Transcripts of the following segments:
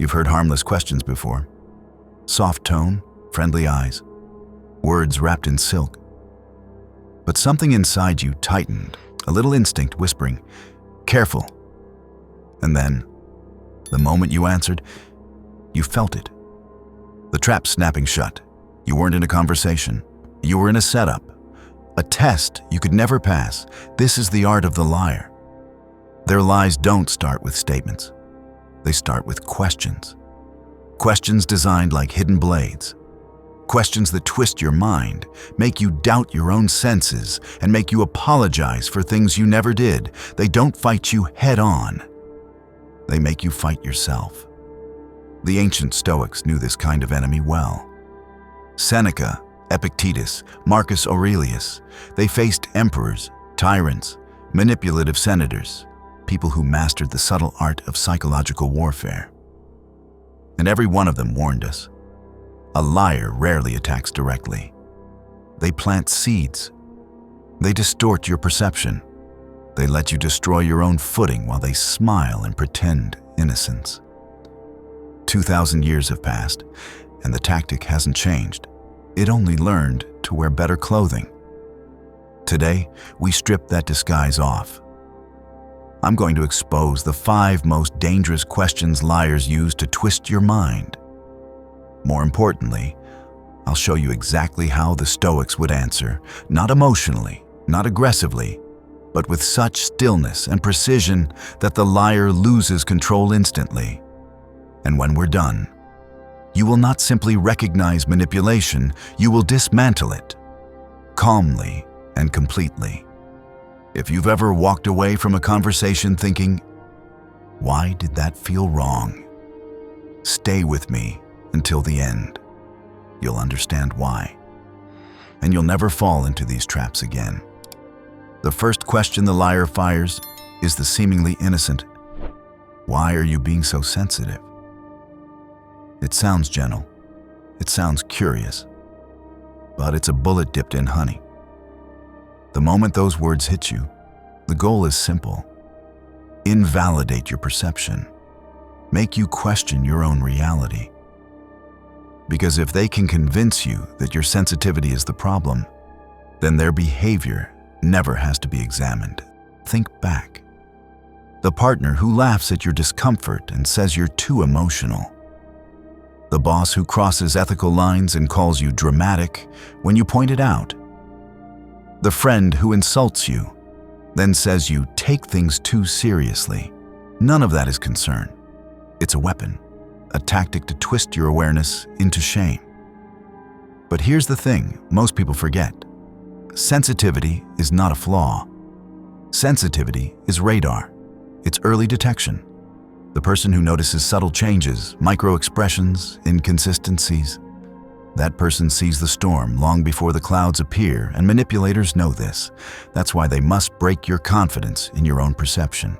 You've heard harmless questions before. Soft tone, friendly eyes, words wrapped in silk. But something inside you tightened, a little instinct whispering, "Careful." And then, the moment you answered, you felt it. The trap snapping shut. You weren't in a conversation. You were in a setup. A test you could never pass. This is the art of the liar. Their lies don't start with statements. They start with questions. Questions designed like hidden blades. Questions that twist your mind, make you doubt your own senses, and make you apologize for things you never did. They don't fight you head on. They make you fight yourself. The ancient Stoics knew this kind of enemy well. Seneca, Epictetus, Marcus Aurelius, they faced emperors, tyrants, manipulative senators, people who mastered the subtle art of psychological warfare. And every one of them warned us. A liar rarely attacks directly. They plant seeds. They distort your perception. They let you destroy your own footing while they smile and pretend innocence. 2,000 years have passed, and the tactic hasn't changed. It only learned to wear better clothing. Today, we strip that disguise off. I'm going to expose the 5 most dangerous questions liars use to twist your mind. More importantly, I'll show you exactly how the Stoics would answer, not emotionally, not aggressively, but with such stillness and precision that the liar loses control instantly. And when we're done, you will not simply recognize manipulation, you will dismantle it, calmly and completely. If you've ever walked away from a conversation thinking, "Why did that feel wrong?" Stay with me until the end. You'll understand why. And you'll never fall into these traps again. The first question the liar fires is the seemingly innocent, "Why are you being so sensitive?" It sounds gentle. It sounds curious. But it's a bullet dipped in honey. The moment those words hit you, the goal is simple. Invalidate your perception. Make you question your own reality. Because if they can convince you that your sensitivity is the problem, then their behavior never has to be examined. Think back. The partner who laughs at your discomfort and says you're too emotional. The boss who crosses ethical lines and calls you dramatic when you point it out. The friend who insults you, then says you take things too seriously. None of that is concern. It's a weapon, a tactic to twist your awareness into shame. But here's the thing most people forget. Sensitivity is not a flaw. Sensitivity is radar. It's early detection. The person who notices subtle changes, micro-expressions, inconsistencies. That person sees the storm long before the clouds appear, and manipulators know this. That's why they must break your confidence in your own perception.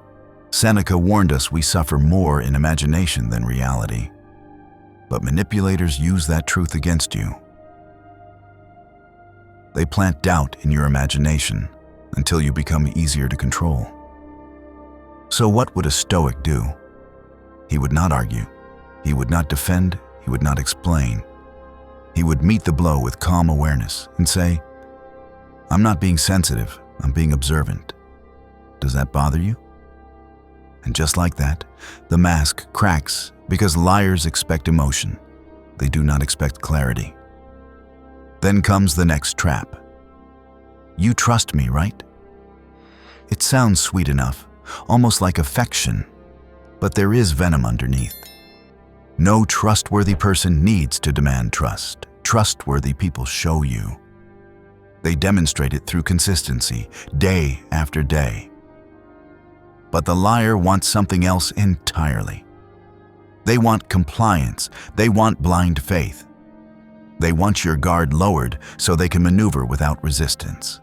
Seneca warned us we suffer more in imagination than reality. But manipulators use that truth against you. They plant doubt in your imagination until you become easier to control. So what would a Stoic do? He would not argue. He would not defend. He would not explain. He would meet the blow with calm awareness and say, "I'm not being sensitive, I'm being observant. Does that bother you?" And just like that, the mask cracks because liars expect emotion. They do not expect clarity. Then comes the next trap. "You trust me, right?" It sounds sweet enough, almost like affection, but there is venom underneath. No trustworthy person needs to demand trust. Trustworthy people show you. They demonstrate it through consistency, day after day. But the liar wants something else entirely. They want compliance. They want blind faith. They want your guard lowered so they can maneuver without resistance.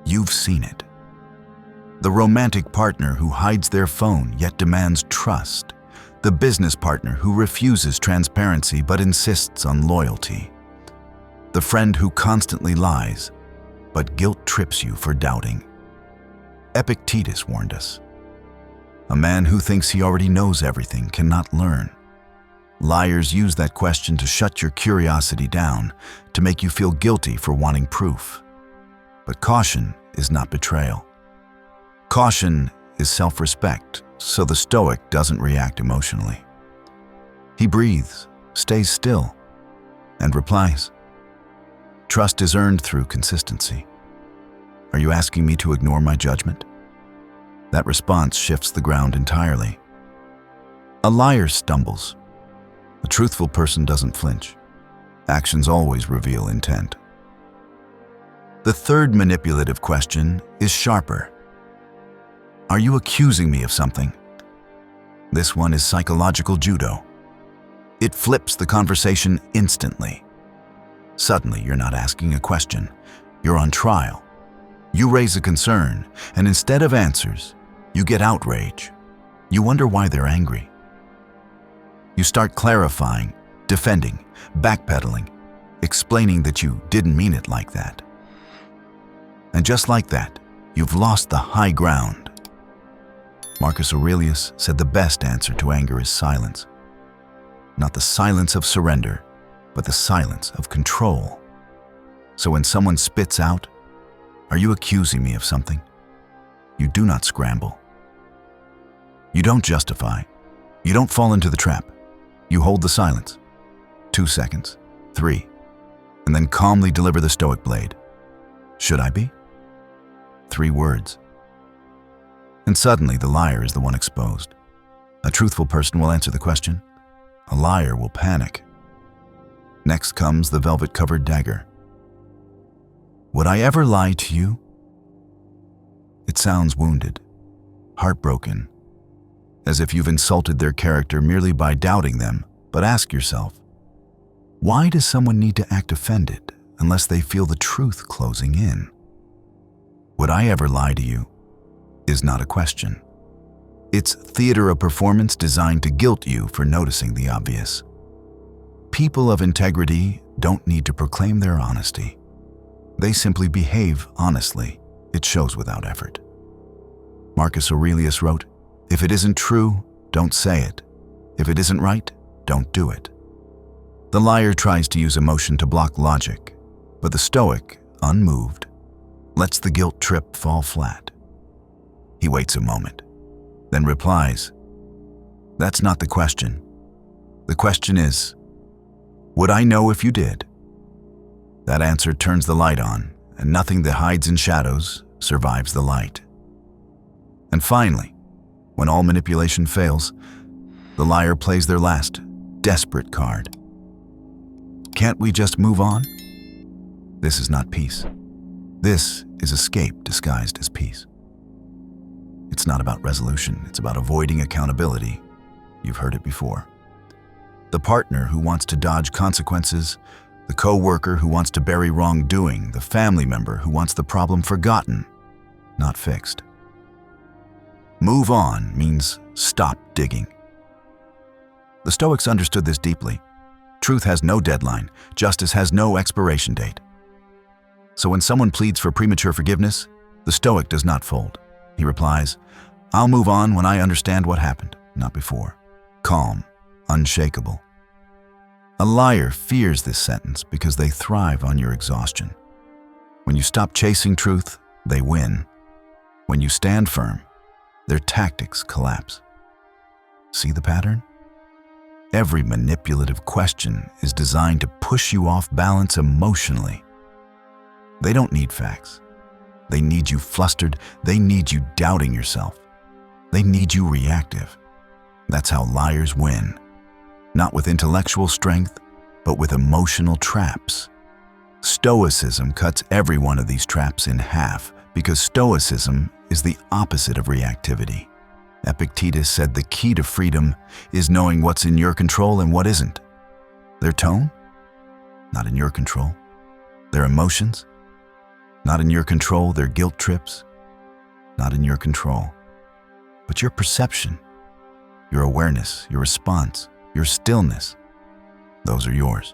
You've seen it. The romantic partner who hides their phone yet demands trust. The business partner who refuses transparency but insists on loyalty. The friend who constantly lies, but guilt trips you for doubting. Epictetus warned us. A man who thinks he already knows everything cannot learn. Liars use that question to shut your curiosity down, to make you feel guilty for wanting proof. But caution is not betrayal. Caution is self-respect, so the Stoic doesn't react emotionally. He breathes, stays still, and replies. Trust is earned through consistency. Are you asking me to ignore my judgment? That response shifts the ground entirely. A liar stumbles. A truthful person doesn't flinch. Actions always reveal intent. The third manipulative question is sharper. Are you accusing me of something? This one is psychological judo. It flips the conversation instantly. Suddenly, you're not asking a question. You're on trial. You raise a concern, and instead of answers, you get outrage. You wonder why they're angry. You start clarifying, defending, backpedaling, explaining that you didn't mean it like that. And just like that, you've lost the high ground. Marcus Aurelius said the best answer to anger is silence. Not the silence of surrender, but the silence of control. So when someone spits out, "Are you accusing me of something?" you do not scramble. You don't justify. You don't fall into the trap. You hold the silence. 2 seconds, 3, and then calmly deliver the Stoic blade. Should I be? 3 words. And suddenly the liar is the one exposed. A truthful person will answer the question. A liar will panic. Next comes the velvet-covered dagger. Would I ever lie to you? It sounds wounded, heartbroken, as if you've insulted their character merely by doubting them. But ask yourself, why does someone need to act offended unless they feel the truth closing in? Would I ever lie to you is not a question. It's theater of performance designed to guilt you for noticing the obvious. People of integrity don't need to proclaim their honesty. They simply behave honestly. It shows without effort. Marcus Aurelius wrote, "If it isn't true, don't say it. If it isn't right, don't do it." The liar tries to use emotion to block logic, but the Stoic, unmoved, lets the guilt trip fall flat. He waits a moment, then replies, "That's not the question. The question is, would I know if you did?" That answer turns the light on, and nothing that hides in shadows survives the light. And finally, when all manipulation fails, the liar plays their last, desperate card. Can't we just move on? This is not peace. This is escape disguised as peace. It's not about resolution, it's about avoiding accountability. You've heard it before. The partner who wants to dodge consequences, the co-worker who wants to bury wrongdoing, the family member who wants the problem forgotten, not fixed. Move on means stop digging. The Stoics understood this deeply. Truth has no deadline, justice has no expiration date. So when someone pleads for premature forgiveness, the Stoic does not fold. He replies, "I'll move on when I understand what happened, not before." Calm, unshakable. A liar fears this sentence because they thrive on your exhaustion. When you stop chasing truth, they win. When you stand firm, their tactics collapse. See the pattern? Every manipulative question is designed to push you off balance emotionally. They don't need facts. They need you flustered. They need you doubting yourself. They need you reactive. That's how liars win. Not with intellectual strength, but with emotional traps. Stoicism cuts every one of these traps in half because Stoicism is the opposite of reactivity. Epictetus said the key to freedom is knowing what's in your control and what isn't. Their tone? Not in your control. Their emotions? Not in your control. Their guilt trips? Not in your control. But your perception, your awareness, your response, your stillness, those are yours.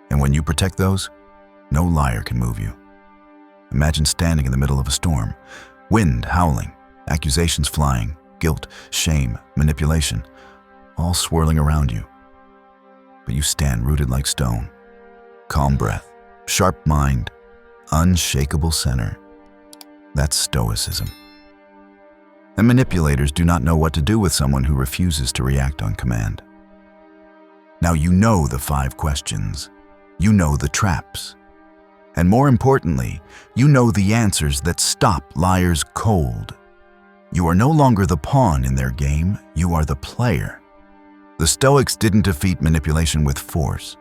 And when you protect those, no liar can move you. Imagine standing in the middle of a storm, wind howling, accusations flying, guilt, shame, manipulation, all swirling around you. but you stand rooted like stone. Calm breath, sharp mind, unshakable center. That's Stoicism. And manipulators do not know what to do with someone who refuses to react on command. Now you know the 5 questions. You know the traps. And more importantly, you know the answers that stop liars cold. You are no longer the pawn in their game, you are the player. The Stoics didn't defeat manipulation with force.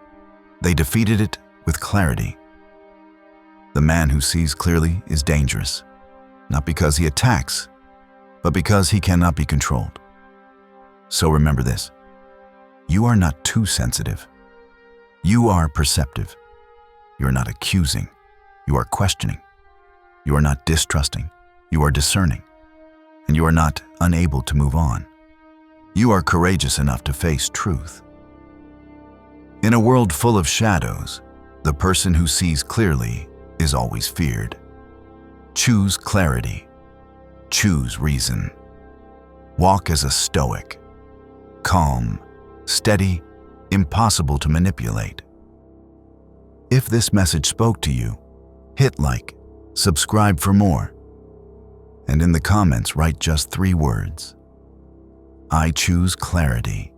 They defeated it with clarity. The man who sees clearly is dangerous, not because he attacks, but because he cannot be controlled. So remember this: you are not too sensitive. You are perceptive. You are not accusing. You are questioning. You are not distrusting. You are discerning. And you are not unable to move on. You are courageous enough to face truth. In a world full of shadows, the person who sees clearly is always feared. Choose clarity. Choose reason. Walk as a Stoic. Calm, steady, impossible to manipulate. If this message spoke to you, hit like, subscribe for more, and in the comments write just 3 words. I choose clarity.